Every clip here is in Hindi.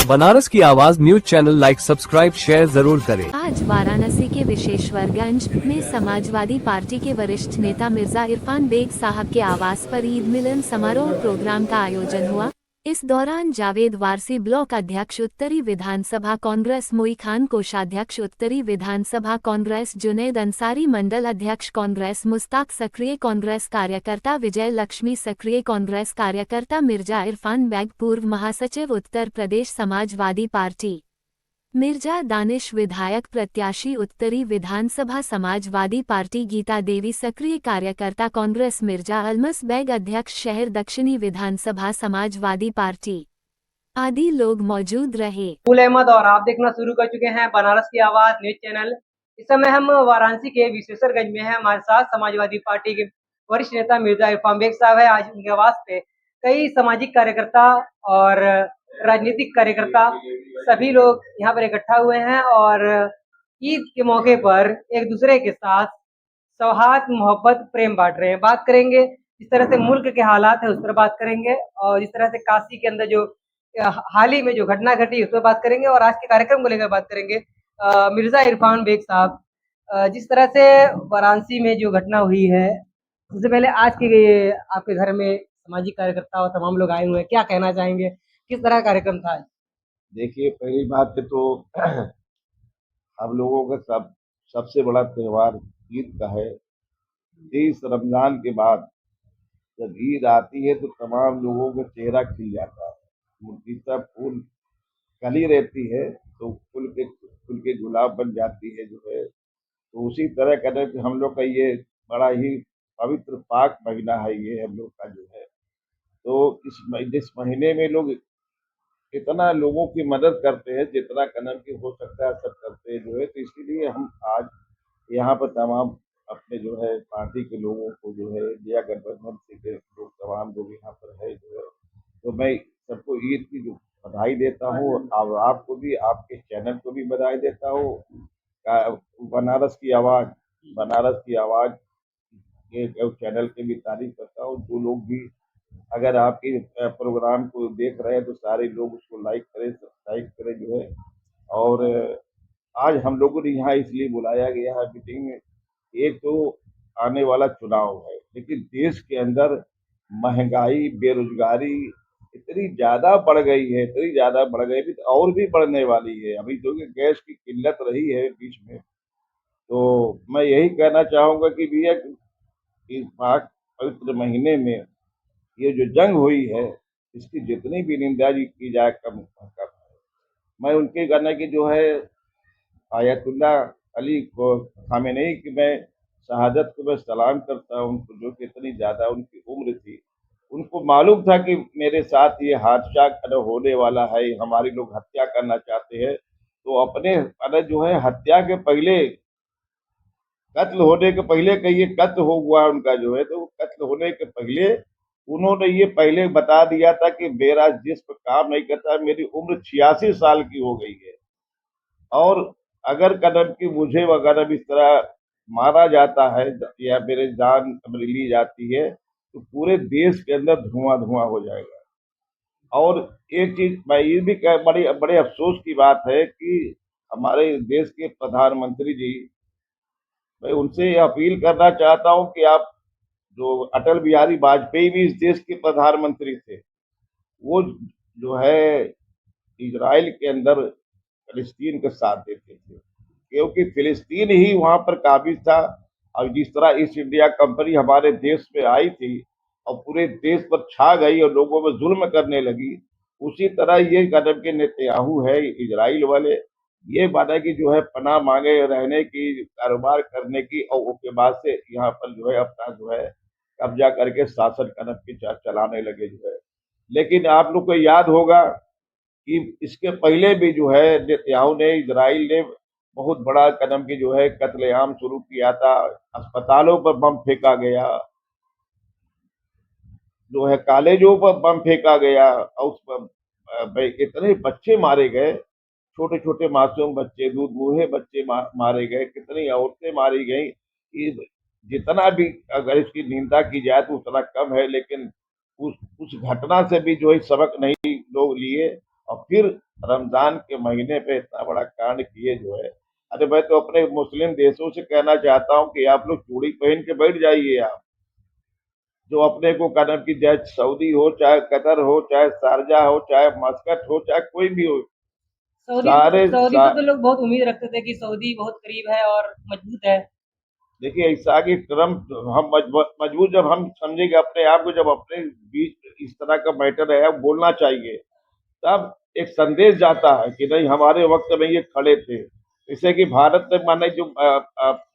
बनारस की आवाज news channel like subscribe share जरूर करें। आज वाराणसी के विशेश्वरगंज में समाजवादी पार्टी के वरिष्ठ नेता मिर्जा इरफान बेग साहब के आवास पर ईद मिलन समारोह प्रोग्राम का आयोजन हुआ। इस दौरान जावेद वारसी ब्लॉक अध्यक्ष उत्तरी विधानसभा कांग्रेस, मोई खान कोषाध्यक्ष उत्तरी विधानसभा कांग्रेस, जुनैद अंसारी मंडल अध्यक्ष कांग्रेस, मुस्ताक सक्रिय कांग्रेस कार्यकर्ता, विजय लक्ष्मी सक्रिय कांग्रेस कार्यकर्ता, मिर्जा इरफान बेग पूर्व महासचिव उत्तर प्रदेश समाजवादी पार्टी, मिर्जा दानिश विधायक प्रत्याशी उत्तरी विधानसभा समाजवादी पार्टी, गीता देवी सक्रिय कार्यकर्ता कांग्रेस, मिर्जा अलमस बेग अध्यक्ष शहर दक्षिणी विधानसभा समाजवादी पार्टी आदि लोग मौजूद रहे। फूल अहमद और आप देखना शुरू कर चुके हैं बनारस की आवाज न्यूज चैनल। इस समय हम वाराणसी के विशेश्वरगंज में हैं। हमारे साथ समाजवादी पार्टी के वरिष्ठ नेता मिर्जा इरफान बेग साहब है। आज उनके आवास पे कई सामाजिक कार्यकर्ता और राजनीतिक कार्यकर्ता सभी लोग यहाँ पर इकट्ठा हुए हैं और ईद के मौके पर एक दूसरे के साथ सौहार्द, मोहब्बत, प्रेम बांट रहे हैं। बात करेंगे जिस तरह से मुल्क के हालात है उस पर बात करेंगे और जिस तरह से काशी के अंदर जो हाल ही में जो घटना घटी उस पर बात करेंगे और आज के कार्यक्रम को लेकर बात करेंगे। मिर्जा इरफान बेग साहब, जिस तरह से वाराणसी में जो घटना हुई है, सबसे पहले आज के आपके घर में सामाजिक कार्यकर्ता और तमाम लोग आए हुए हैं, क्या कहना चाहेंगे, किस तरह का कार्यक्रम था? देखिए, पहली बात है तो हम लोगों का सबसे बड़ा त्योहार ईद का है। इस रमजान के बाद जब ईद आती है तो तमाम लोगों का चेहरा खिल जाता है। मुर्गिता फूल कली रहती है तो फूल के गुलाब बन जाती है जो है। तो उसी तरह का कि हम लोग का ये बड़ा ही पवित्र पाक महीना है ये हम लोग का जो है। तो जिस महीने में लोग इतना लोगों की मदद करते हैं, जितना कदम की हो सकता है सब करते हैं जो है। तो इसीलिए हम आज यहाँ पर तमाम अपने जो है पार्टी के लोगों को जो है दिया गठबंधन से के लोग तमाम लोग यहाँ पर है जो है। तो मैं सबको ईद की जो बधाई देता हूँ और आपको भी, आपके चैनल को भी बधाई देता हूँ। बनारस की आवाज़ ये चैनल की भी तारीफ करता हूँ। जो लोग भी अगर आपके प्रोग्राम को देख रहे हैं तो सारे लोग उसको लाइक करें, सब्सक्राइब करें जो है। और आज हम लोगों ने यहाँ इसलिए बुलाया गया है मीटिंग में, एक तो आने वाला चुनाव है, लेकिन देश के अंदर महंगाई, बेरोजगारी इतनी ज़्यादा बढ़ गई है, इतनी ज़्यादा बढ़ गई है, तो और भी बढ़ने वाली है। अभी जो कि गैस की किल्लत रही है बीच में, तो मैं यही कहना चाहूँगा कि भैया इस पाक पवित्र महीने में ये जो जंग हुई है इसकी जितनी भी निंदा की जाए कम है। मैं उनके कहना की जो है आयतुल्ला अली को खामेनेई की मैं शहादत को मैं सलाम करता हूँ उनको, जो कि इतनी ज़्यादा उनकी उम्र थी। उनको मालूम था कि मेरे साथ ये हादसा होने वाला है, हमारे लोग हत्या करना चाहते हैं। तो अपने जो है हत्या के पहले, कत्ल होने के पहले का ये कत्ल हो हुआ उनका जो है, तो कत्ल होने के पहले उन्होंने ये पहले बता दिया था कि मेरा जिस्म काम नहीं करता, मेरी उम्र 86 साल की हो गई है और अगर कदम की मुझे वगैरह इस तरह मारा जाता है या मेरे जान ली जाती है तो पूरे देश के अंदर धुआं धुआं हो जाएगा। और एक चीज मैं ये भी बड़े बड़े अफसोस की बात है कि हमारे देश के प्रधानमंत्री जी, मैं उनसे अपील करना चाहता हूं कि आप, जो अटल बिहारी वाजपेयी भी इस देश के प्रधानमंत्री थे, वो जो है इजराइल के अंदर फिलिस्तीन का साथ देते थे, क्योंकि फिलिस्तीन ही वहां पर काबिज था। और जिस तरह ईस्ट इंडिया कंपनी हमारे देश में आई थी और पूरे देश पर छा गई और लोगों में जुल्म करने लगी, उसी तरह ये कदम के नेतन्याहू है इजराइल वाले, ये माना कि जो है पनाह मांगे रहने की, कारोबार करने की, और उसके बाद से यहाँ पर जो है अपना जो है कब्जा करके शासन कदम की चलाने लगे जो है। लेकिन आप लोग को याद होगा कि इसके पहले भी जो है नेतन्याहू ने, इजराइल ने बहुत बड़ा कदम की जो है कत्लेआम शुरू किया था। अस्पतालों पर बम फेंका गया, जो है कॉलेजों पर बम फेंका गया और उस पर इतने बच्चे मारे गए, छोटे छोटे मासूम बच्चे, दूध मुहे बच्चे मारे गए, कितनी औरतें मारी गई। जितना भी अगर इसकी निंदा की जाए तो उतना कम है, लेकिन उस घटना से भी जो है सबक नहीं लोग लिए और फिर रमजान के महीने पे इतना बड़ा कांड किए जो है। अरे मैं तो अपने मुस्लिम देशों से कहना चाहता हूँ कि आप लोग चूड़ी पहन के बैठ जाइए। आप जो अपने को कदम की, चाहे सऊदी हो, चाहे कतर हो, चाहे शारजा हो, चाहे मस्कट हो, चाहे कोई भी हो, सऊदी सारे सऊदी से तो लोग बहुत उम्मीद रखते थे कि सऊदी बहुत करीब है और मजबूत है। देखिए ऐसा कि ट्रम्प, हम मजबूत जब हम समझेंगे अपने आप को, जब अपने बीच इस तरह का मैटर है बोलना चाहिए, तब एक संदेश जाता है कि नहीं हमारे वक्त में ये खड़े थे। जैसे कि भारत ने माने जो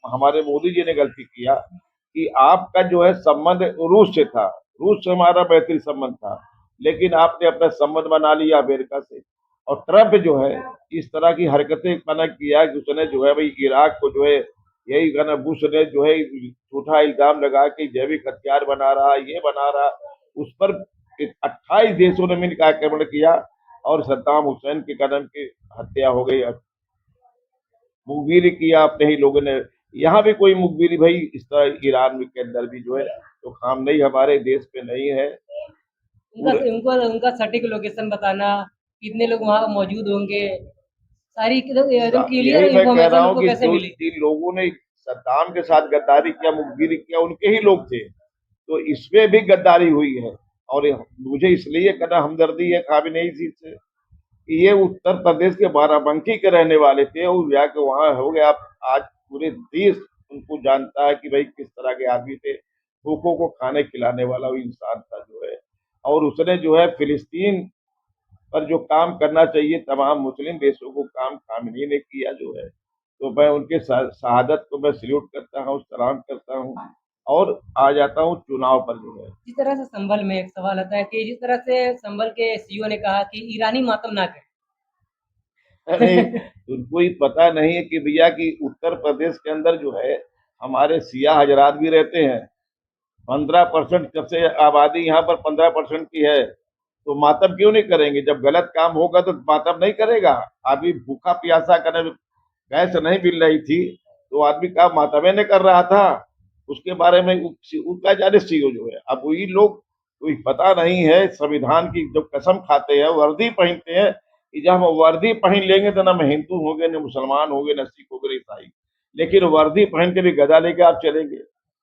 हमारे मोदी जी ने गलती किया कि आपका जो है संबंध रूस से था, रूस से हमारा बेहतरीन संबंध था, लेकिन आपने अपना संबंध बना लिया अमेरिका से। और ट्रम्प जो है इस तरह की हरकतें मना किया कि उसने जो है भाई इराक को जो है, यही गाना बुश ने जो है झूठा इल्जाम लगा के जैविक हथियार बना रहा, ये बना रहा, उस पर 28 देशों ने मिलकर आक्रमण किया और सद्दाम हुसैन के कदम की हत्या हो गई। मुखबिरी किया अपने ही लोगों ने। यहाँ भी कोई मुखबिरी भाई इस तरह ईरान के अंदर भी जो है तो काम नहीं, हमारे देश पे नहीं है। उनका सटीक लोकेशन बताना, कितने लोग वहाँ मौजूद होंगे, सारी एकदम क्लियर यही मैं कह रहा इन्फॉर्मेशन हूँ उनको कि कैसे जो मिली? जिन लोगों ने सद्दाम के साथ गद्दारी किया, मुखबिरी किया, उनके ही लोग थे। तो इसमें भी गद्दारी हुई है। और मुझे इसलिए कहना हमदर्दी है खामिनेई जी से कि ये उत्तर प्रदेश के बाराबंकी के रहने वाले थे और जाके वहां हो गया। आज पूरे देश उनको जानता है कि भाई किस तरह के आदमी थे। भूखों को खाने खिलाने वाला वो इंसान था जो है। और उसने जो है फिलिस्तीन पर जो काम करना चाहिए तमाम मुस्लिम देशों को, काम खामनेई ने किया जो है। तो मैं उनके शहादत को मैं सल्यूट करता हूँ, सलाम करता हूँ। और आ जाता हूँ चुनाव पर जो है। जिस तरह से संभल में एक सवाल आता है कि जिस तरह से संभल के सीईओ ने कहा कि ईरानी मातम ना अरे करें। उनको ही पता नहीं है कि भैया कि उत्तर प्रदेश के अंदर जो है हमारे सिया हजरात भी रहते हैं। 15% जब से आबादी यहाँ पर 15% की है, तो मातम क्यों नहीं करेंगे? जब गलत काम होगा तो मातम नहीं करेगा। आदमी भूखा प्यासा करे, गैस नहीं मिल रही थी तो आदमी का मातम नहीं कर रहा था। उसके बारे में उनका जाने सीओ जो है। अब वही लोग, कोई पता नहीं है संविधान की जब कसम खाते हैं, वर्दी पहनते हैं कि जब हम वर्दी पहन लेंगे तो ना हम हिंदू होंगे, न मुसलमान होंगे, न सिख होंगे, न ईसाई। लेकिन वर्दी पहन के भी गदा लेके आप चलेंगे,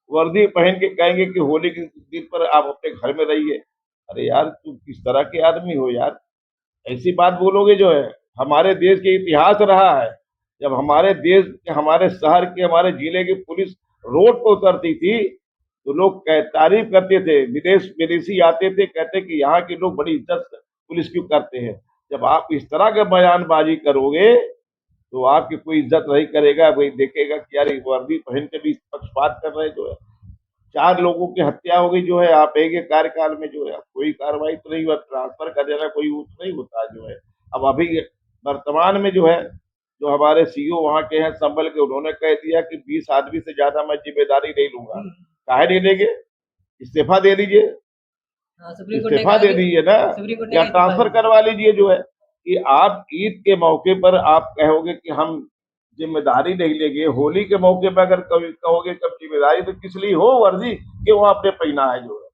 वर्दी पहन के कहेंगे कि होली के दिन पर आप अपने घर में रहिए। अरे यार तुम किस तरह के आदमी हो यार? ऐसी बात बोलोगे जो है। हमारे देश के इतिहास रहा है, जब हमारे देश के, हमारे शहर के, हमारे जिले की पुलिस रोड पर उतरती थी तो लोग तारीफ करते थे, विदेशी आते थे, कहते कि यहाँ के लोग बड़ी इज्जत पुलिस की करते हैं। जब आप इस तरह के बयानबाजी करोगे तो आपकी कोई इज्जत नहीं करेगा, वही देखेगा कि यार वर्दी पहन के भी पक्षपात कर रहे जो है। 4 लोगों की हत्या हो गई जो है आप एक कार्यकाल में जो है। कोई कार्रवाई तो नहीं हुआ, ट्रांसफर कर देना कोई नहीं होता जो है। अब अभी वर्तमान में जो है, जो हमारे सीईओ वहां के हैं संभल के, उन्होंने कह दिया कि 20 आदमी से ज्यादा मैं जिम्मेदारी नहीं लूंगा। काहे नहीं लेंगे? इस्तीफा दे दीजिए, हाँ, सुप्रीम कोर्ट ने इस्तीफा कहा दे कि दीजिए ना, सुप्रीम कोर्ट ने या कहा इस्तीफा ट्रांसफर दे। करवा लीजिए जो है। कि आप ईद के मौके पर आप कहोगे कि हम जिम्मेदारी नहीं लेंगे, होली के मौके पर अगर कभी कहोगे कब जिम्मेदारी, तो किस लिए हो वर्दी क्यों आपने पहना है जो है।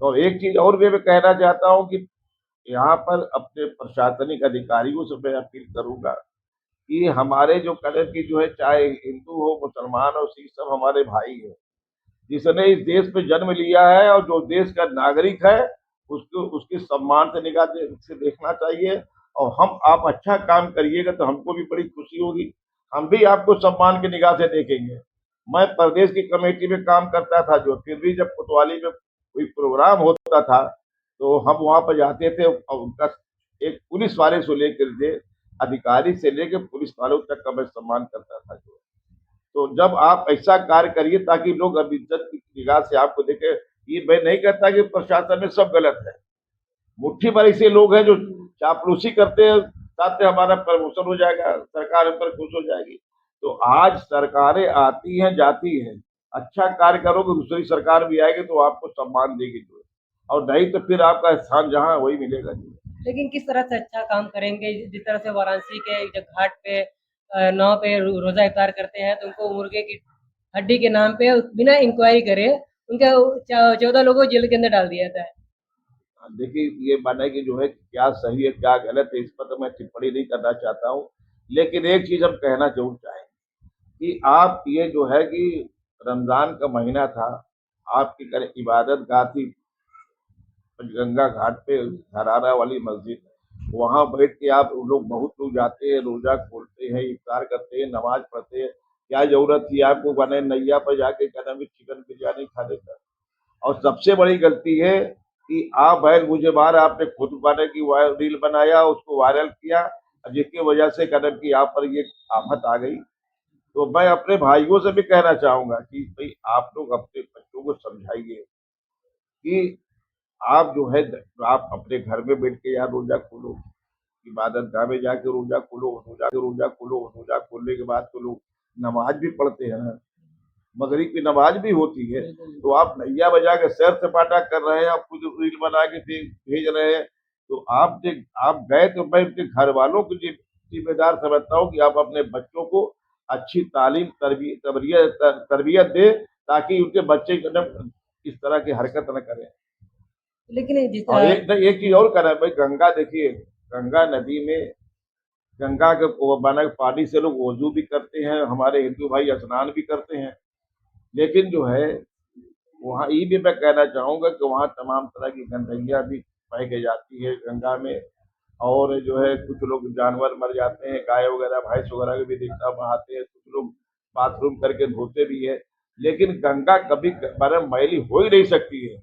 तो एक चीज और भी मैं कहना चाहता हूँ कि यहाँ पर अपने प्रशासनिक अधिकारियों से मैं अपील करूंगा कि हमारे जो कलर की जो है, चाहे हिंदू हो, मुसलमान हो, सिख, सब हमारे भाई है। जिसने इस देश में जन्म लिया है और जो देश का नागरिक है, उसको उसके सम्मान से से देखना चाहिए। और हम आप अच्छा काम करिएगा तो हमको भी बड़ी खुशी होगी, हम भी आपको सम्मान की निगाह से देखेंगे। मैं प्रदेश की कमेटी में काम करता था, जो फिर भी जब कोतवाली में कोई प्रोग्राम होता था तो हम वहां पर जाते थे और उनका एक पुलिस वाले से लेकर के, अधिकारी से लेकर पुलिस वालों तक का मैं सम्मान करता था जो। तो जब आप ऐसा कार्य करिए ताकि लोग अब इज्जत की निगाह से आपको देखे। ये मैं नहीं कहता कि प्रशासन में सब गलत है, मुट्ठी भर ऐसे लोग हैं जो चापलूसी करते हैं, चाहते हमारा प्रमोशन हो जाएगा, सरकार हम पर खुश हो जाएगी। तो आज सरकारें आती हैं जाती हैं, अच्छा कार्य करोगे दूसरी सरकार भी आएगी तो आपको सम्मान देगी जो है। और नहीं तो फिर आपका स्थान जहाँ वही मिलेगा जो है। लेकिन किस तरह से अच्छा काम करेंगे? जिस तरह से वाराणसी के जब घाट पे नाव पे रोजा इफ्तार करते हैं तो उनको मुर्गे की हड्डी के नाम पे बिना इंक्वायरी करे उनके 14 लोगों को जेल के अंदर डाल दिया जाता है। देखिए ये माने कि जो है क्या सही है क्या गलत है, इस पर तो मैं टिप्पणी नहीं करना चाहता हूँ। लेकिन एक चीज हम कहना जरूर चाहेंगे कि आप ये जो है कि रमजान का महीना था, आपकी करे इबादत गाह थी गंगा घाट पे धरारा वाली मस्जिद, वहां बैठ के आप लोग बहुत लोग जाते हैं, रोजा खोलते हैं, इफ्तार करते हैं, नमाज पढ़ते हैं। क्या जरूरत थी आपको बने नैया पर जाके कहना भी चिकन बिरयानी खाने का। और सबसे बड़ी गलती है कि आप है मुझे बार आपने खुद बने की रील बनाया, उसको वायरल किया, जिसकी वजह से कदम की आप पर ये आफत आ गई। तो मैं अपने भाइयों से भी कहना चाहूंगा कि भाई आप लोग अपने बच्चों को समझाइए कि आप जो है आप अपने घर में बैठ के यार रोजा खोलो, इबादत गाह में जाके रोजा खोलो, रोजा खोलने के बाद तो लोग नमाज भी पढ़ते हैं ना, मगरिब की नमाज भी होती है। तो आप नैया बजा के सैर सपाटा कर रहे हैं, आप खुद रील बना के भेज रहे हैं। तो आप गए तो मैं उनके घर वालों को जिम्मेदार समझता हूँ कि आप अपने बच्चों को अच्छी तालीम तरबियत दे, ताकि उनके बच्चे कदम इस तरह की हरकत न करें। लेकिन जिस और एक चीज और करें भाई, गंगा देखिए, गंगा नदी में गंगा के बना पानी से लोग वजू भी करते हैं, हमारे हिंदू भाई स्नान भी करते हैं। लेकिन जो है वहाँ ये भी मैं कहना चाहूंगा कि वहाँ तमाम तरह की गंदगियां भी बह के जाती है गंगा में। और जो है कुछ लोग जानवर मर जाते हैं, गाय वगैरह भैंस वगैरह के भी देखता बहाते हैं, कुछ लोग बाथरूम करके धोते भी है। लेकिन गंगा कभी मैली हो ही नहीं सकती है।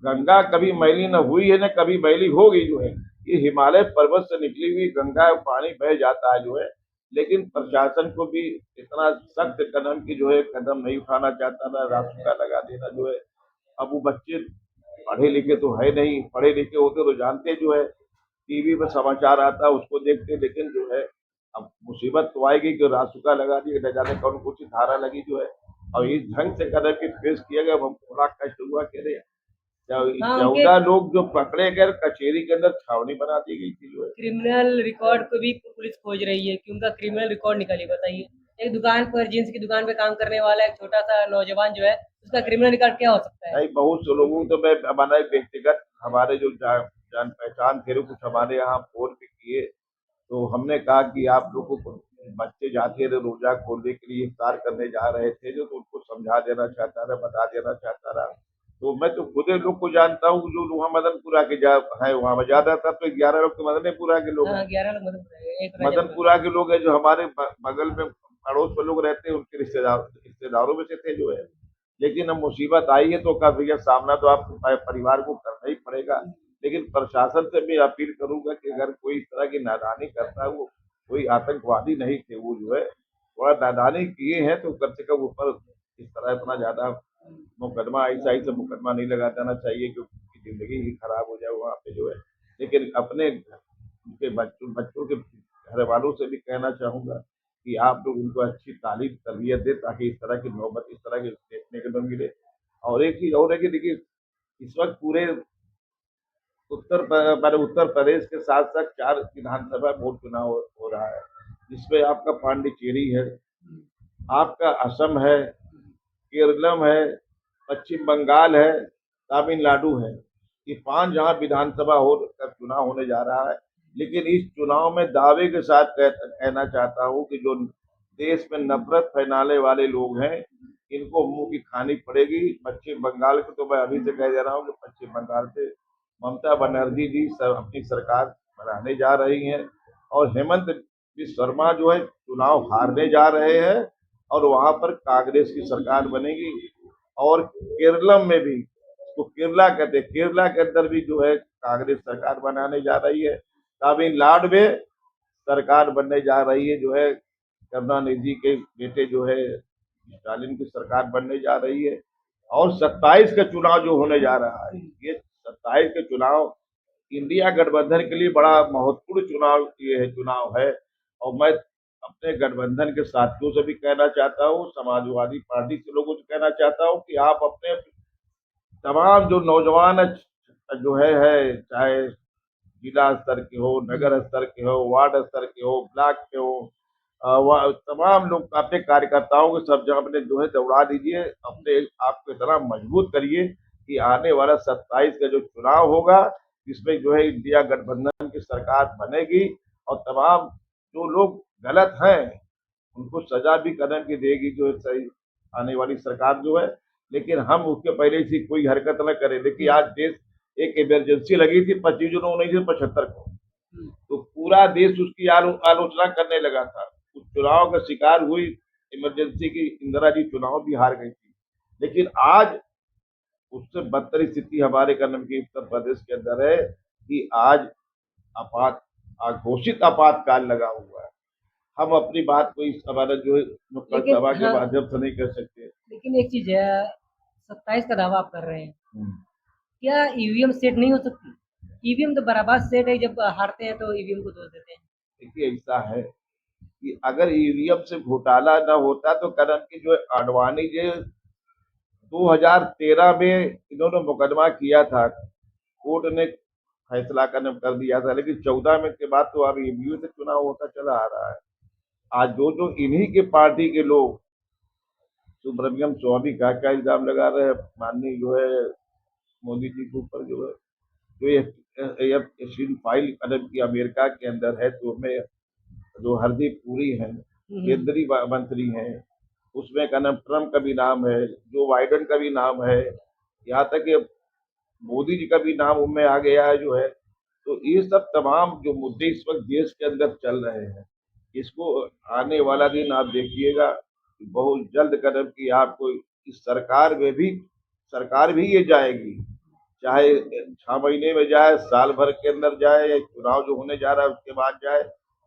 गंगा कभी मैली न हुई है न कभी मैली होगी। जो है ये हिमालय पर्वत से निकली हुई गंगा पानी बह जाता है जो है। लेकिन प्रशासन को भी इतना सख्त कदम की जो है कदम नहीं उठाना चाहता, ना रास्ता लगा देना जो है। अब वो बच्चे पढ़े लिखे तो है नहीं, पढ़े लिखे होते तो जानते जो है, टीवी पर समाचार आता है उसको देखते। लेकिन जो है अब मुसीबत तो आएगी कि रासुका लगा दी, न जाने कौन कौन सी धारा लगी जो है। और इस ढंग से कदम की फेस किया गया, हमको बड़ा कष्ट हुआ। कह रहे हाँ, उनके 14 लोग जो पकड़े गए, कचेरी के अंदर छावनी बना दी गई थी जो है। क्रिमिनल रिकॉर्ड को भी पुलिस खोज रही है कि उनका क्रिमिनल रिकॉर्ड निकालिए। बताइए, एक दुकान पर जींस की दुकान पे काम करने वाला एक छोटा सा नौजवान जो है, उसका क्रिमिनल रिकॉर्ड क्या हो सकता है? नहीं, बहुत से लोगों तो मैं हमारा एक व्यक्तिगत हमारे जो जान पहचान थे, कुछ हमारे यहाँ फोन भी किए। तो हमने कहा कि आप लोगों को बच्चे जाते रहे रोजा खोलने के लिए, इफ्तार करने जा रहे थे जो, तो उनको समझा देना चाहता था, बता देना चाहता था। तो मैं तो खुद लोग को जानता हूँ जो वहाँ मदनपुरा के है, वहाँ में ज्यादातर तो 11 लोग तो मदनपुरा के लोग हाँ, हैं। 11 लोग एक मदनपुरा के लोग हैं जो हमारे बगल में पड़ोस में लोग रहते हैं, उनके रिश्तेदारों में से थे जो है। लेकिन अब मुसीबत आई है तो का भैया सामना तो आपको परिवार को करना ही पड़ेगा। लेकिन प्रशासन से मैं अपील करूंगा कि अगर कोई इस तरह की नादानी करता है, वो कोई आतंकवादी नहीं थे, वो जो है थोड़ा नादानी किए हैं तो कम से कम ऊपर इस तरह इतना ज्यादा मुकदमा ऐसा ही से मुकदमा नहीं लगा देना चाहिए कि उनकी जिंदगी ही खराब हो जाए वहाँ पे जो है। लेकिन अपने उनके बच्चों के घर वालों से भी कहना चाहूंगा कि आप लोग उनको अच्छी तालीम तरबियत दें, ताकि इस तरह की नौबत इस तरह की देखने को न मिले। और एक चीज और है कि देखिए, इस वक्त पूरे उत्तर प्रदेश के साथ साथ 4 विधानसभा वोट चुनाव हो रहा है, जिसमें आपका पांडिचेरी है, आपका असम है, केरलम है, पश्चिम बंगाल है, तमिलनाडु है। ये 5 जहाँ विधानसभा का चुनाव होने जा रहा है। लेकिन इस चुनाव में दावे के साथ कहना चाहता हूँ कि जो देश में नफरत फैलाने वाले लोग हैं, इनको मुंह की खानी पड़ेगी। पश्चिम बंगाल को तो मैं अभी से कह दे रहा हूँ कि पश्चिम बंगाल से ममता बनर्जी जी अपनी सरकार बनाने जा रही हैं, और हेमंत बिस्वा शर्मा जो है चुनाव हारने जा रहे हैं, और वहां पर कांग्रेस की सरकार बनेगी। और केरलम में भी, तो केरला कहते हैं, केरला के अंदर भी जो है कांग्रेस सरकार बनाने जा रही है। तमिलनाडु में सरकार बनने जा रही है जो है करुणानिधि के बेटे जो है स्टालिन की सरकार बनने जा रही है। और 27 का चुनाव जो होने जा रहा है, ये 27 के चुनाव इंडिया गठबंधन के लिए बड़ा महत्वपूर्ण चुनाव है। और मैं अपने गठबंधन के साथियों से भी कहना चाहता हूँ, समाजवादी पार्टी के लोगों से कहना चाहता हूँ कि आप अपने तमाम जो नौजवान जो है चाहे जिला स्तर के हो, नगर स्तर के हो, वार्ड स्तर के हो, ब्लॉक के हो, तमाम लोग अपने कार्यकर्ताओं को सब जगह अपने जो है दौड़ा दीजिए, अपने आप को इतना मजबूत करिए कि आने वाला 27 का जो चुनाव होगा, जिसमें जो है इंडिया गठबंधन की सरकार बनेगी और तमाम जो लोग गलत हैं उनको सजा भी कदम की देगी जो है सही आने वाली सरकार जो है। लेकिन हम उसके पहले से कोई हरकत न करें। देखिए आज देश एक इमरजेंसी लगी थी 25 जून 1975 को, तो पूरा देश उसकी आलोचना करने लगा था। उस चुनाव का शिकार हुई इमरजेंसी की इंदिरा जी चुनाव भी हार गई थी। लेकिन आज उससे बदतर स्थिति हमारे कर्नल की उत्तर प्रदेश के अंदर है कि आज आपात घोषित आपातकाल लगा हुआ है। हम अपनी बात को इस हमारा जो है नुक्कड़ लेकिन सभा के हाँ, माध्यम से नहीं कर सकते। लेकिन एक चीज है, 27 का दावा आप कर रहे हैं, हम्म। क्या ईवीएम सेट नहीं हो सकती? ईवीएम तो बराबर सेट है, जब हारते हैं तो ईवीएम को दोष देते हैं। देखिए ऐसा है कि अगर ईवीएम से घोटाला न होता तो कर्नल की जो है आडवाणी जो 2013 में इन्होंने मुकदमा किया था, कोर्ट ने फैसला कर दिया था, लेकिन 14 में के बाद तो अब ईवीएम से चुनाव होता चला आ रहा है। आज जो इन्हीं के पार्टी के लोग सुब्रमण्यम स्वामी का क्या इल्जाम लगा रहे हैं माननीय जो है मोदी जी के ऊपर जो है जो ये एसिड फाइल कदम की अमेरिका के अंदर है, तो में जो हरदीप पुरी है केंद्रीय मंत्री हैं, उसमें का नाम ट्रम्प का भी नाम है, जो बाइडेन का भी नाम है, यहाँ तक कि मोदी जी का भी नाम उनमें आ गया है जो है। तो ये सब तमाम जो मुद्दे इस वक्त देश के अंदर चल रहे हैं, इसको आने वाला दिन आप देखिएगा कि बहुत जल्द कदम की आपको इस सरकार भी ये जाएगी, चाहे 6 महीने में जाए, साल भर के अंदर जाए, या चुनाव जो होने जा रहा है उसके बाद जाए।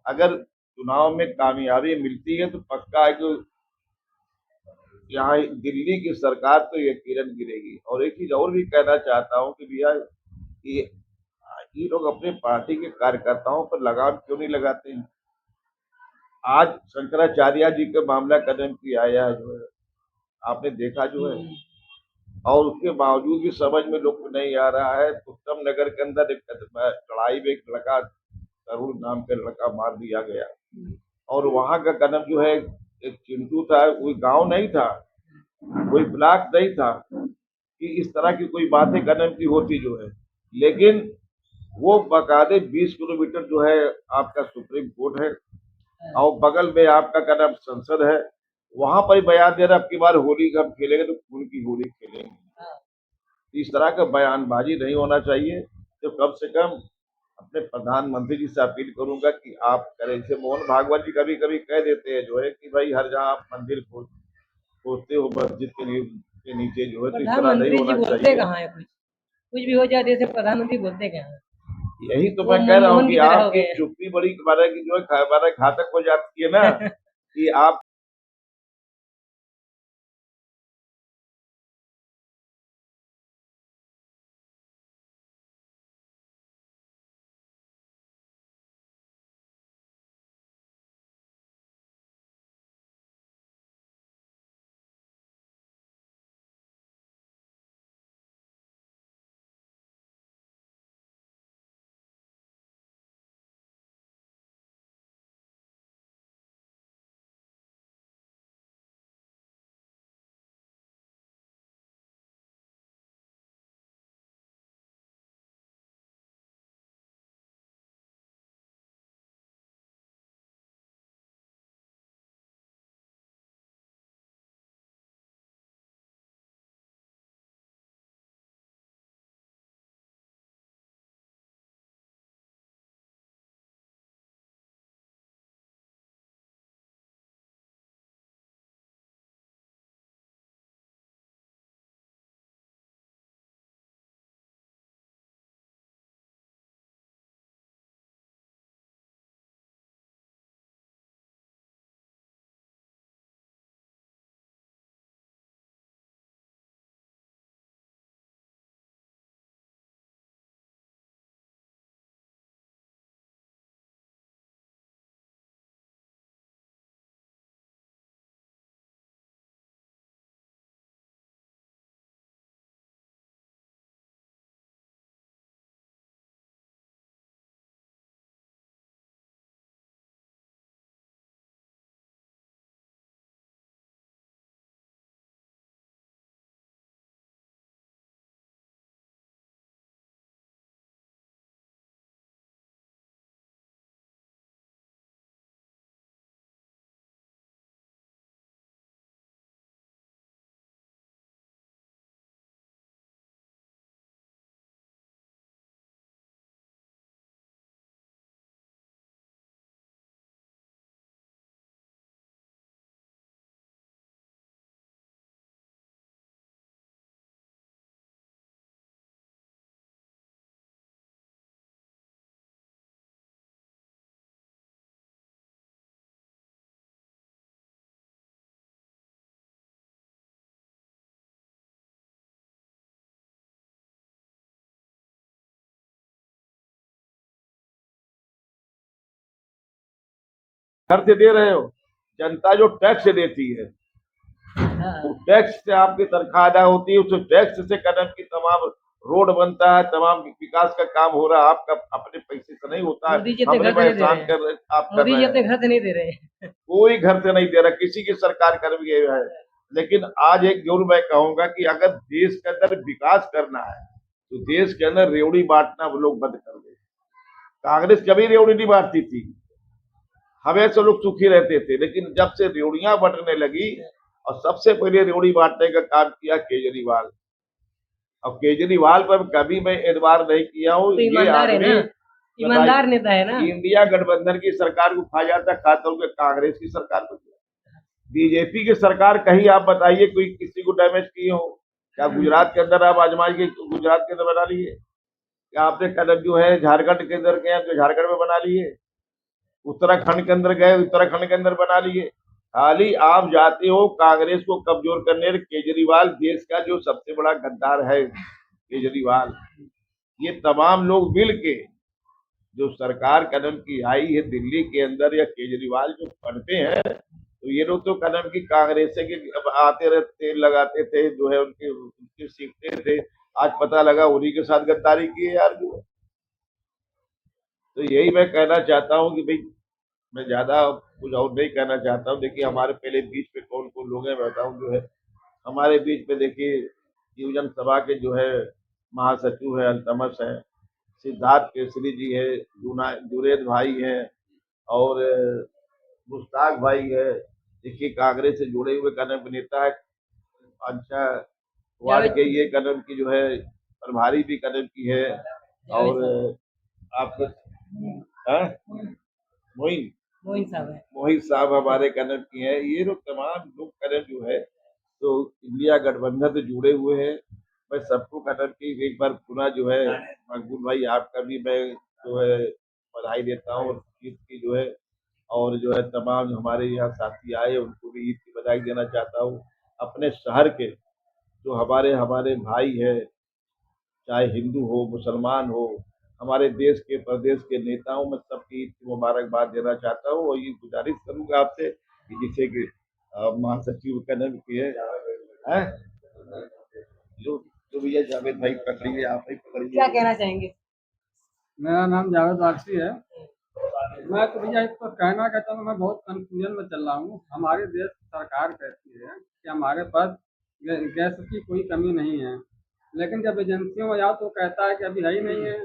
अगर चुनाव में कामयाबी मिलती है तो पक्का है कि यहाँ दिल्ली की सरकार तो यकीनन गिरेगी। और एक चीज और भी कहना चाहता हूँ कि भैया ये लोग अपने पार्टी के कार्यकर्ताओं पर लगाम क्यों नहीं लगाते हैं। आज शंकराचार्य जी का मामला कदम की आया है जो है, आपने देखा जो है, और उसके बावजूद भी समझ में लोग को नहीं आ रहा है। उत्तम नगर के अंदर एक लड़ाई में एक लड़का तरुण नाम का लड़का मार दिया गया, और वहां का कदम जो है एक चिंटू था, कोई गांव नहीं था, कोई ब्लॉक नहीं था कि इस तरह की कोई बातें कदम की होती जो है। लेकिन वो बकायदे 20 किलोमीटर जो है आपका सुप्रीम कोर्ट है, और बगल में आपका क्या नाम संसद है, वहां पर बयान दे रहा अब की बार होली हम खेलेंगे तो खून की होली खेलेंगे। इस तरह का बयानबाजी नहीं होना चाहिए। तो कम से कम अपने प्रधानमंत्री जी से अपील करूंगा कि आप करें। जैसे मोहन भागवत जी कभी कभी कह देते हैं जो है कि भाई हर जगह आप मंदिर खोदते हो मस्जिद के नीचे जो है, तो इस तरह नहीं प्रधानमंत्री जी होना बोलते चाहिए। कहाँ है कुछ भी हो जाए, जैसे प्रधानमंत्री बोलते क्या है? यही तो वो मैं कह रहा हूँ मनमोहन कि की तरह हो आपकी गए चुप्पी बड़ी माना की जो है माना घातक हो जाती है ना, हैं। कि आप घर से दे रहे हो, जनता जो टैक्स देती है वो टैक्स से आपकी तनख्वाह अदा होती है, उस टैक्स से कदम की तमाम रोड बनता है, तमाम विकास का काम हो रहा है, आपका अपने पैसे से नहीं होता है। मोदी जी अपने हमने घर से नहीं दे एहसान रहे हैं। कर रहे आप कर मोदी रहे जी हैं, अपने घर से नहीं दे रहे हैं। कोई घर से नहीं दे रहा, किसी की सरकार कर भी है। लेकिन आज एक जरूर मैं कहूंगा कि अगर देश के अंदर विकास करना है तो देश के अंदर रेवड़ी बांटना वो लोग बंद कर दे। कांग्रेस कभी रेवड़ी नहीं बांटती थी, हमेशा लोग सुखी रहते थे, लेकिन जब से रेवड़ियां बंटने लगी और सबसे पहले रेवड़ी बांटने का काम किया केजरीवाल। अब केजरीवाल पर कभी मैं एतबार नहीं किया हूँ। तो ये ईमानदार है आदमी ना, ईमानदार नेता है ना। इंडिया गठबंधन की सरकार को खा जाता, खाता हूँ कांग्रेस की सरकार को। बीजेपी की सरकार कहीं आप बताइए कोई किसी को डैमेज किए हो? क्या गुजरात के अंदर आप आजमाई के गुजरात के अंदर बना लिए? क्या आपने कदम जो है झारखंड के अंदर गए तो झारखंड में बना लिए? उत्तराखंड के अंदर गए उत्तराखंड के अंदर बना लिए? खाली आप जाते हो कांग्रेस को कमजोर करने। केजरीवाल देश का जो सबसे बड़ा गद्दार है केजरीवाल। ये तमाम लोग मिल के जो सरकार कदम की आई है दिल्ली के अंदर, या केजरीवाल जो पढ़ते हैं, तो ये लोग तो कदम की कांग्रेस से के अब आते रहते लगाते थे, जो है उनके उनके सीखते थे। आज पता लगा उन्हीं के साथ गद्दारी की है यार जो। तो यही मैं कहना चाहता हूँ कि भाई मैं ज्यादा कुछ और नहीं कहना चाहता हूँ। देखिए हमारे पहले बीच पे कौन कौन लोग हैं बताऊँ जो है हमारे बीच में। देखिए युवजन सभा के जो है महासचिव है अल्तमस है, सिद्धार्थ केसरी जी है, जुनेद भाई है, और मुश्ताक भाई है। देखिए कांग्रेस से जुड़े हुए कदम नेता है। अच्छा वार्ड के ये कदम की जो है प्रभारी भी कदम की है। और आप मोइन मोहित साहब हमारे कदम की है। ये लोग तमाम लोग कदम जो है तो इंडिया गठबंधन से जुड़े हुए हैं। मैं सबको कदम की एक बार पुनः जो है मकबूल भाई आपका भी मैं जो है बधाई देता हूँ ईद की जो है। और जो है तमाम जो हमारे यहाँ साथी आए उनको भी ईद की बधाई देना चाहता हूँ। अपने शहर के जो हमारे हमारे भाई है, चाहे हिंदू हो मुसलमान हो, हमारे देश के प्रदेश के नेताओं में सबकी ईद की मुबारकबाद देना चाहता हूँ। और ये गुजारिश करूंगा आपसे कि जिसे कि महासचिव कदम की है जो जो भैया जावेद भाई पकड़िए, आप ही पकड़िए। क्या कहना चाहेंगे? मेरा नाम जावेद वारसी है। मैं तो भैया इसको कहना चाहता हूँ, मैं बहुत कंफ्यूजन में चल रहा हूँ। हमारे देश सरकार कहती है कि हमारे पास गैस की कोई कमी नहीं है, लेकिन जब एजेंसियों में जाओ तो कहता है कि अभी है ही नहीं है,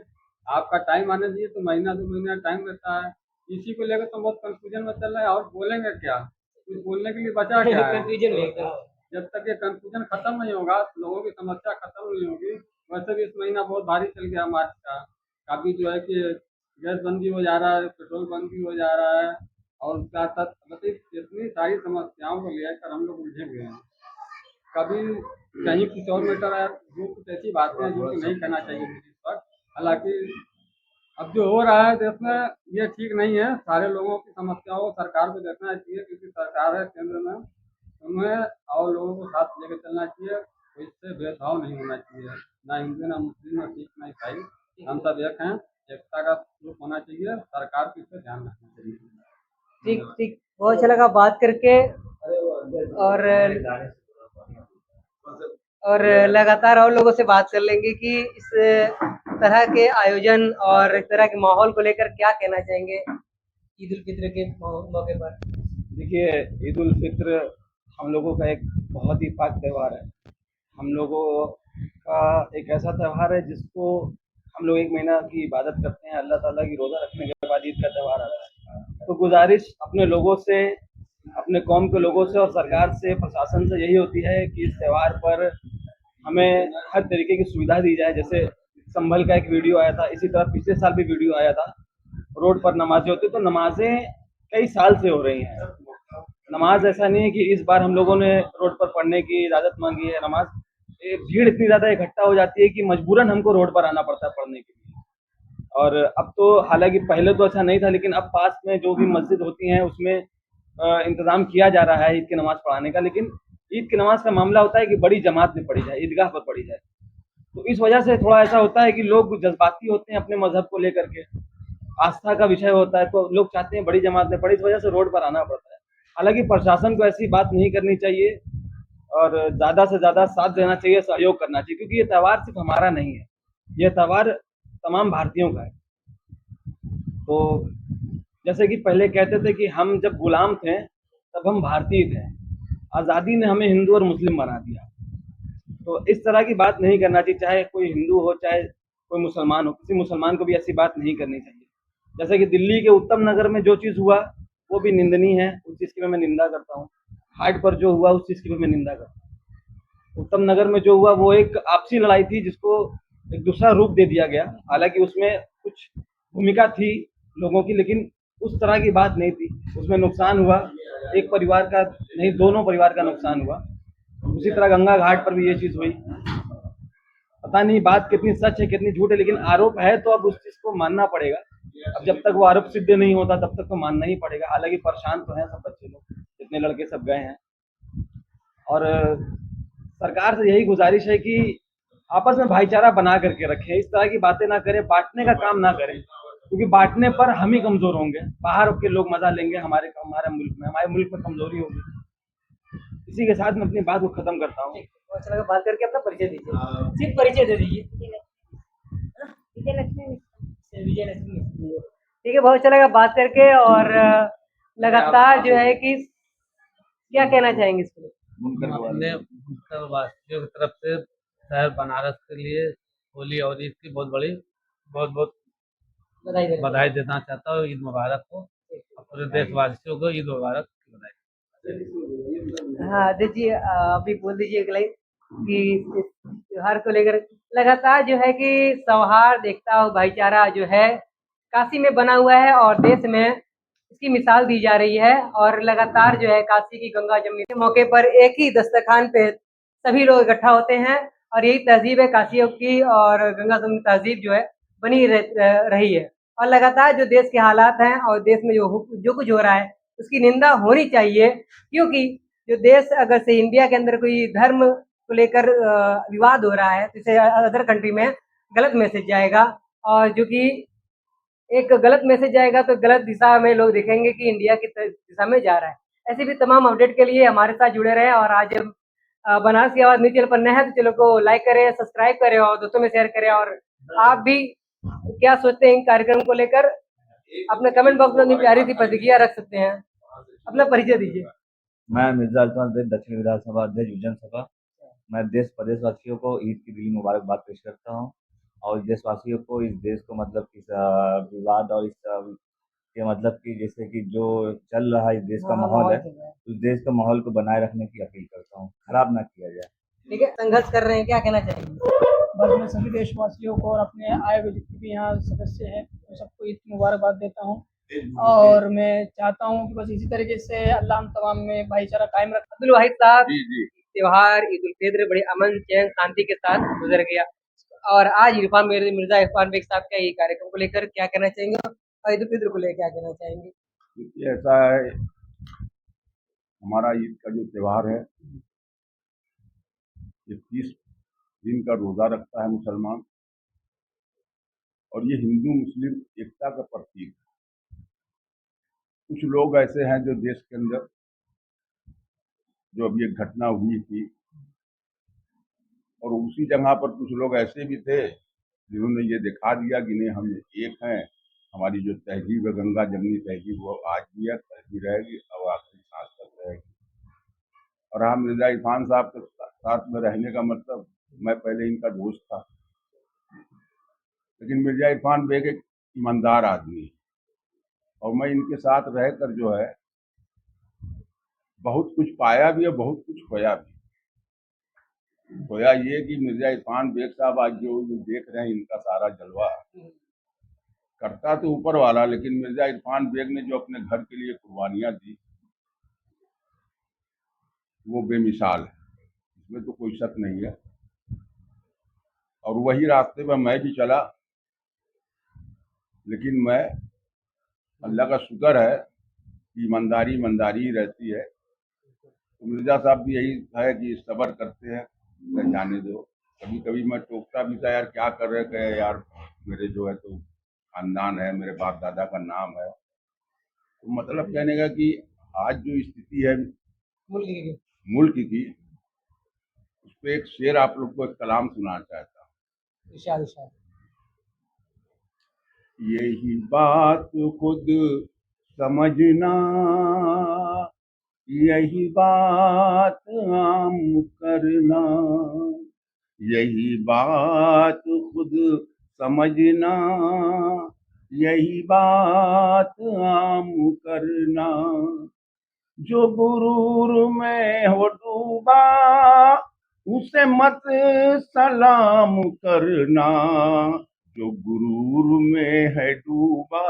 आपका टाइम आने दीजिए। तो महीना 2 महीना टाइम लगता है। इसी को लेकर तो बहुत कंफ्यूजन में चल रहा है। और बोलेंगे क्या, कुछ बोलने के लिए बचा क्या है? कंफ्यूजन लेकर जब तक ये कंफ्यूजन खत्म नहीं होगा, लोगों की समस्या खत्म नहीं होगी। वैसे भी इस महीना बहुत भारी चल गया मार्च का। काफ़ी जो है कि गैस बंदी हो जा रहा है, पेट्रोल बंदी हो जा रहा है, और उसका साथ मतलब इतनी सारी समस्याओं को लेकर हम लोग उलझे हुए हैं। कभी कहीं कुछ और मैटर है, जो कुछ ऐसी बातें हैं जो कि नहीं करना चाहिए मुझे इस वक्त। हालांकि अब जो हो रहा है देश में ये ठीक नहीं है। सारे लोगों की समस्याओं को सरकार को देखना चाहिए, क्योंकि सरकार है केंद्र में, उन्हें और लोगों को साथ लेकर चलना चाहिए। कोई इससे भेदभाव नहीं होना चाहिए, ना हिंदू ना मुस्लिम ना सिख ना ईसाई, हम सब एक हैं। एकता का रूप होना चाहिए, सरकार को इस पर ध्यान रखना चाहिए। ठीक ठीक, बहुत अच्छा लगा बात करके। और लगातार और लोगों से बात कर लेंगे कि इस तरह के आयोजन और इस तरह के माहौल को लेकर क्या कहना चाहेंगे ईद उल फित्र के मौके पर। देखिए ईद उल फित्र हम लोगों का एक बहुत ही पाक त्यौहार है। हम लोगों का एक ऐसा त्यौहार है जिसको हम लोग 1 महीना की इबादत करते हैं। अल्लाह ताला की रोज़ा रखने के बाद ईद का त्यौहार आता है। तो गुजारिश अपने लोगों से, अपने कौम के लोगों से और सरकार से, प्रशासन से यही होती है कि इस त्यौहार पर हमें हर तरीके की सुविधा दी जाए। जैसे संभल का एक वीडियो आया था, इसी तरह पिछले साल भी वीडियो आया था। रोड पर नमाजें होती, तो नमाजें कई साल से हो रही हैं। नमाज ऐसा नहीं है कि इस बार हम लोगों ने रोड पर पढ़ने की इजाज़त मांगी है। नमाज भीड़ इतनी ज़्यादा इकट्ठा हो जाती है कि मजबूरन हमको रोड पर आना पड़ता है पढ़ने के लिए। और अब तो हालांकि पहले तो ऐसा नहीं था, लेकिन अब पास में जो भी मस्जिद होती हैं उसमें इंतज़ाम किया जा रहा है ईद की नमाज़ पढ़ाने का। लेकिन ईद की नमाज़ का मामला होता है कि बड़ी जमात में पढ़ी जाए, ईदगाह पर पढ़ी जाए। तो इस वजह से थोड़ा ऐसा होता है कि लोग जज्बाती होते हैं अपने मज़हब को लेकर के। आस्था का विषय होता है, तो लोग चाहते हैं बड़ी जमात में पड़े, इस वजह से रोड पर आना पड़ता है। हालांकि प्रशासन को ऐसी बात नहीं करनी चाहिए और ज़्यादा से ज़्यादा साथ देना चाहिए, सहयोग करना चाहिए, क्योंकि ये त्यौहार सिर्फ हमारा नहीं है, ये त्यौहार तमाम भारतीयों का है। तो जैसे कि पहले कहते थे कि हम जब गुलाम थे तब हम भारतीय थे, आज़ादी ने हमें हिंदू और मुस्लिम बना दिया। तो इस तरह की बात नहीं करना चाहिए, चाहे कोई हिंदू हो चाहे कोई मुसलमान हो, किसी मुसलमान को भी ऐसी बात नहीं करनी चाहिए। जैसे कि दिल्ली के उत्तम नगर में जो चीज़ हुआ वो भी निंदनीय है, उस चीज़ की मैं निंदा करता हूँ। हाट पर जो हुआ उस चीज़ की भी मैं निंदा करता हूँ। उत्तम नगर में जो हुआ वो एक आपसी लड़ाई थी जिसको एक दूसरा रूप दे दिया गया, हालांकि उसमें कुछ भूमिका थी लोगों की, लेकिन उस तरह की बात नहीं थी। उसमें नुकसान हुआ एक परिवार का नहीं, दोनों परिवार का नुकसान हुआ। उसी तरह गंगा घाट पर भी ये चीज़ हुई। पता नहीं बात कितनी सच है कितनी झूठ है, लेकिन आरोप है तो अब उस चीज़ को मानना पड़ेगा। अब जब तक वो आरोप सिद्ध नहीं होता तब तक तो मानना ही पड़ेगा। हालांकि परेशान तो हैं सब बच्चे लोग, जितने लड़के सब गए हैं। और सरकार से यही गुजारिश है कि आपस में भाईचारा बना करके रखें, इस तरह की बातें ना करें, बांटने का काम ना करें, क्योंकि बांटने पर हम ही कमजोर होंगे, बाहर के लोग मजा लेंगे हमारे मुल्क में कमजोरी होगी। इसी के साथ मैं अपनी बात को खत्म करता हूँ। बहुत अच्छा लगा बात करके। अपना परिचय दीजिए, सिर्फ परिचय दे दीजिए। विजयलक्ष्मी। ठीक है, बहुत अच्छा लगा बात करके। और लगातार जो है कि क्या कहना चाहेंगे इसके लिए? हम अपने उत्तर वासियों की तरफ से शहर बनारस के लिए होली और ईद की बहुत बहुत बधाई देना बधाई देना चाहता हूँ। ईद मुबारक हो और पूरे देशवासियों को ईद मुबारक की बधाई। हाँ दीजिए, अभी बोल दीजिए एक लाइन कि इस त्योहार को लेकर लगातार जो है कि सौहार्द, एकता और भाईचारा जो है काशी में बना हुआ है और देश में इसकी मिसाल दी जा रही है। और लगातार जो है काशी की गंगा जमुनी के मौके पर एक ही दस्तरखान पे सभी लोग इकट्ठा होते हैं और यही तहजीब है काशियों की। और गंगा जमुनी तहजीब जो है बनी रही है। और लगातार जो देश के हालात हैं और देश में जो कुछ हो रहा है उसकी निंदा होनी चाहिए, क्योंकि जो देश अगर से इंडिया के अंदर कोई धर्म को लेकर विवाद हो रहा है तो इसे अदर कंट्री में गलत मैसेज जाएगा। और जो कि एक गलत मैसेज जाएगा तो गलत दिशा में लोग देखेंगे कि इंडिया की दिशा में जा रहा है। ऐसे भी तमाम अपडेट के लिए हमारे साथ जुड़े रहे। और आज हम बनारस की आवाज़ न्यूज़ चैनल पर नए हैं तो चैनल को लाइक करें, सब्सक्राइब करें और दोस्तों में शेयर करें। और आप भी क्या सोचते हैं इन कार्यक्रम को लेकर अपने कमेंट बॉक्स में अपनी प्यारी सी प्रतिक्रिया रख सकते हैं। अपना परिचय दीजिए। मैं मिर्जा अल्ताफ देव, दक्षिण विधानसभा अध्यक्ष विजन। मैं देश प्रदेशवासियों को ईद की दिली मुबारकबाद पेश करता हूँ और देशवासियों को इस देश को मतलब इस विवाद और ये मतलब कि जैसे कि जो चल रहा है इस देश का माहौल है, उस देश के माहौल को बनाए रखने की अपील करता हूँ, खराब ना किया जाए। ठीक है, संघर्ष कर रहे हैं, क्या कहना चाहेंगे? बस मैं सभी देशवासियों को और अपने आए हुए जितने भी यहाँ सदस्य हैं तो सबको ईद की मुबारकबाद देता हूँ। और मैं चाहता हूँ कि बस इसी तरीके से अल्लाह हम तमाम में भाईचारा कायम रखे। अब्दुल वाहिद साहब, त्योहार ईद उल फित्र बड़े अमन चैन शांति के साथ गुजर गया और आज मिर्जा इरफान बेग साहब का ये कार्यक्रम को लेकर क्या कहना चाहेंगे और ईद उल फित्र को लेकर क्या कहना चाहेंगे? देखिए, ऐसा है, हमारा ईद का जो त्योहार है ये 30 दिन का रोजा रखता है मुसलमान, और ये हिंदू मुस्लिम एकता का प्रतीक है। कुछ लोग ऐसे हैं जो देश के अंदर जो अभी एक घटना हुई थी, और उसी जगह पर कुछ लोग ऐसे भी थे जिन्होंने ये दिखा दिया कि नहीं हम एक हैं, हमारी जो तहजीब है गंगा जमनी तहजीब वो आज भी है, कल भी रहेगी और आखिरी सांस तक रहेगी। और हाँ, मिर्जा इरफान साहब के साथ में रहने का मतलब, मैं पहले इनका दोस्त था, लेकिन मिर्जा इरफान बेग एक ईमानदार आदमी है और मैं इनके साथ रहकर जो है बहुत कुछ पाया भी और बहुत कुछ खोया भी। खोया ये कि मिर्जा इरफान बेग साहब आज जो देख रहे हैं इनका सारा जलवा करता तो ऊपर वाला, लेकिन मिर्जा इरफान बेग ने जो अपने घर के लिए कुर्बानियां दी वो बेमिसाल है, इसमें तो कोई शक नहीं है। और वही रास्ते पर मैं भी चला, लेकिन मैं अल्लाह का शुक्र है कि ईमानदारी ईमानदारी ही रहती है। तो मिर्जा साहब भी यही है कि सब्र करते हैं, जाने दो। कभी कभी मैं टोकता भी था, यार क्या कर रहे थे यार, मेरे जो है तो खानदान है, मेरे बाप दादा का नाम है। तो मतलब कहने का कि आज जो स्थिति है मुल्क की मुल्क की, उस पे एक शेर आप लोग को एक कलाम सुनाना चाहता हूँ। इरशाद इरशाद। यही बात खुद समझना, यही बात आम करना, यही बात खुद समझना, यही बात आम करना। जो गुरूर में हो डूबा, उसे मत सलाम करना। जो गुरूर में है डूबा,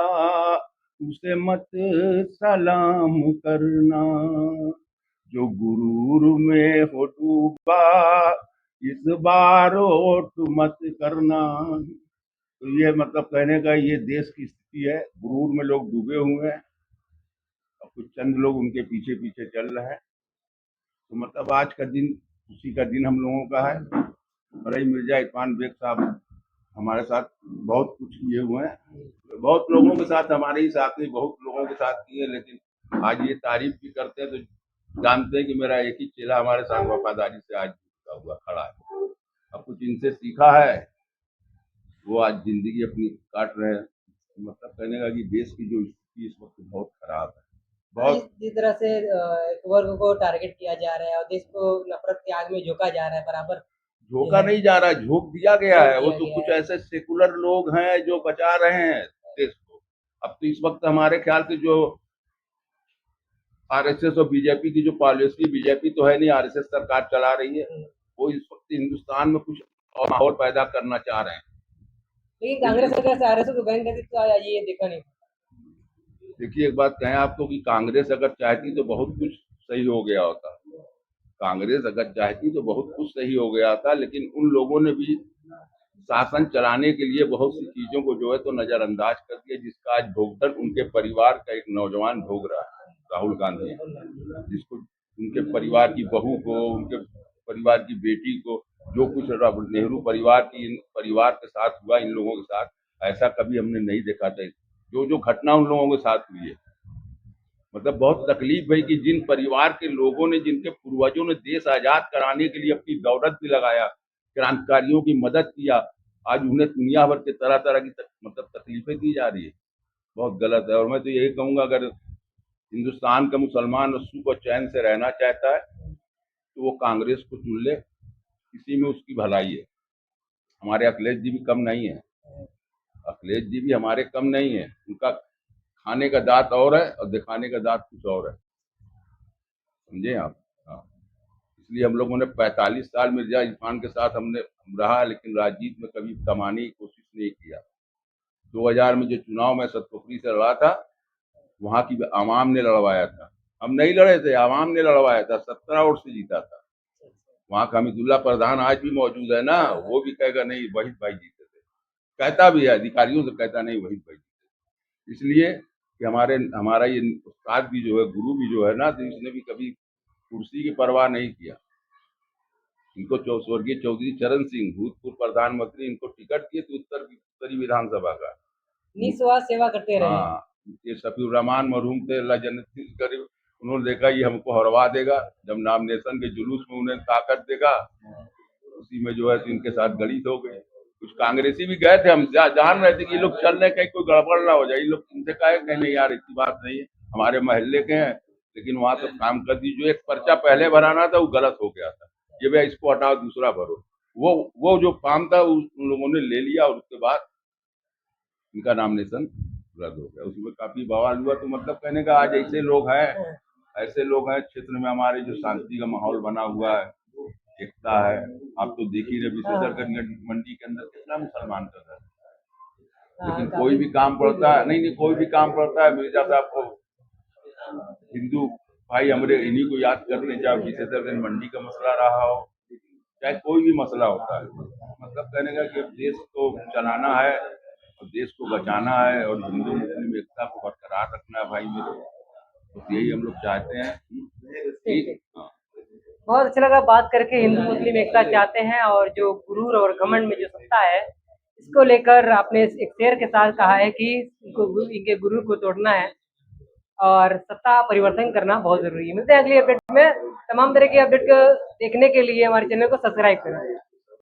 उसे मत सलाम करना। जो गुरूर में हो डूबा, इस बार ओट मत करना। तो ये मतलब कहने का ये देश की स्थिति है। गुरूर में लोग डूबे हुए हैं और कुछ चंद लोग उनके पीछे पीछे चल रहे हैं। तो मतलब आज का दिन खुशी का दिन हम लोगों का है। रही मिर्जा इरफान बेग साहब हमारे साथ बहुत कुछ किए हुए हैं, बहुत लोगों के साथ हमारे ही साथ नहीं, बहुत लोगों के साथ किए, लेकिन आज ये तारीफ भी करते हैं तो जानते हैं कि मेरा एक ही चेला हमारे साथ वफादारी से आज जुड़ा हुआ खड़ा है। अब कुछ इनसे सीखा है, वो आज जिंदगी अपनी काट रहे हैं। मतलब कहने का कि देश की जो स्थिति इस वक्त बहुत खराब है, बहुत जिस तरह से एक वर्ग को टारगेट किया जा रहा है और देश को नफरत के आग में झोंका जा रहा है बराबर। झोंका नहीं जा रहा, झोंक दिया गया है। वो झोंक तो दिया कुछ गया है। ऐसे सेकुलर लोग हैं जो बचा रहे हैं देश को। अब तो इस वक्त हमारे ख्याल से जो आरएसएस और बीजेपी की जो पॉलिसी, बीजेपी तो है नहीं, आरएसएस सरकार चला रही है, वो इस वक्त हिंदुस्तान में कुछ और माहौल पैदा करना चाह रहे हैं। लेकिन कांग्रेस अगर से आरएसएस को बैन कर दी तो ये देखा नहीं। देखिए एक बात कहें आपको कि कांग्रेस अगर चाहती तो बहुत कुछ सही हो गया होता। कांग्रेस अगर चाहती तो बहुत कुछ सही हो गया था, लेकिन उन लोगों ने भी शासन चलाने के लिए बहुत सी चीजों को जो है तो नजरअंदाज कर दिया, जिसका आज भुगतान उनके परिवार का एक नौजवान भोग रहा है, राहुल गांधी, जिसको उनके परिवार की बहू को, उनके परिवार की बेटी को, जो कुछ नेहरू परिवार के साथ हुआ, इन लोगों के साथ ऐसा कभी हमने नहीं देखा था। जो घटना उन लोगों के साथ हुई है, मतलब बहुत तकलीफ हुई कि जिन परिवार के लोगों ने, जिनके पूर्वजों ने देश आजाद कराने के लिए अपनी दौलत भी लगाया, क्रांतिकारियों की मदद किया, आज उन्हें दुनिया भर के तरह तरह की मतलब तकलीफें दी जा रही है। बहुत गलत है। और मैं तो यही कहूंगा, अगर हिंदुस्तान का मुसलमान सुख और चैन से रहना चाहता है तो वो कांग्रेस को चुन ले, इसी में उसकी भलाई है। हमारे अखिलेश जी भी कम नहीं है, अखिलेश जी भी हमारे कम नहीं है। उनका खाने का दांत और है और दिखाने का दांत कुछ और है, समझे आप? हाँ, इसलिए हम लोगों ने 45 साल मिर्जा इरफान के साथ हमने रहा, लेकिन राजनीति में कभी कमाने की कोशिश नहीं किया। 2000 में जो चुनाव में सतपुकरी से लड़ा था, वहां की आवाम ने लड़वाया था, हम नहीं लड़े थे, आवाम ने लड़वाया था, 17 वोट से जीता था। वहां का हमीदुल्ला प्रधान आज भी मौजूद है ना, वो भी कहेगा नहीं वहीद भाई जीते थे, कहता भी है, अधिकारियों से कहता नहीं वहीद भाई जीते। इसलिए कि हमारा ये उस्ताद भी जो है, गुरु भी जो है ना, तो इसने भी कभी कुर्सी की परवाह नहीं किया। इनको स्वर्गीय चौधरी चरण सिंह, भूतपूर्व प्रधानमंत्री, इनको टिकट दिए थे उत्तरी विधानसभा का। निस्वार्थ सेवा करते रहे। हाँ, ये शफीउर रहमान मरहूम थे, अल्लाह जन्नत करीब, उन्होंने देखा ये हमको हरवा देगा, जब नॉमिनेशन के जुलूस में उन्हें ताकत देगा, उसी में जो है तो इनके साथ गणित हो गई। कुछ कांग्रेसी भी गए थे, हम जान रहे थे कि ये लोग चल रहे, कहीं कोई गड़बड़ ना हो जाए, ये लोग इनसे कहे नहीं यार इतनी बात नहीं है, हमारे महल्ले के हैं, लेकिन वहां सब काम कर दी। जो एक पर्चा पहले भराना था वो गलत हो गया था, ये भैया इसको हटाओ दूसरा भरो, वो जो काम था उन लोगों ने ले लिया और उसके बाद इनका नॉमिनेशन रद्द हो गया। उसमें काफी बवाल हुआ। तो मतलब कहने का आज ऐसे लोग हैं क्षेत्र में हमारे, जो शांति का माहौल बना हुआ है, एकता है। आप तो देख ही रहे विशेषकर मंडी के अंदर कितना मुसलमान कर रहा है, लेकिन कोई भी काम पड़ता है, नहीं कोई भी काम पड़ता है मिर्जा साहब को हिंदू भाई हमारे इन्हीं को याद करने, चाहे विशेषकर मंडी का मसला रहा हो, चाहे कोई भी मसला होता है। मतलब कहने का कि अब देश को चलाना है और देश को बचाना है और हिंदू मुस्लिम एकता को बरकरार रखना है भाई मेरे, तो यही हम लोग चाहते हैं। ठीक, हाँ। बहुत अच्छा लगा बात करके। हिंदू मुस्लिम एकता चाहते हैं और जो गुरूर और घमंड में जो सत्ता है, इसको लेकर आपने एक शेर के साथ कहा है कि इनके गुरु को तोड़ना है और सत्ता परिवर्तन करना बहुत जरूरी है। मिलते हैं अगली अपडेट में। तमाम तरह की अपडेट को देखने के लिए हमारे चैनल को सब्सक्राइब करें।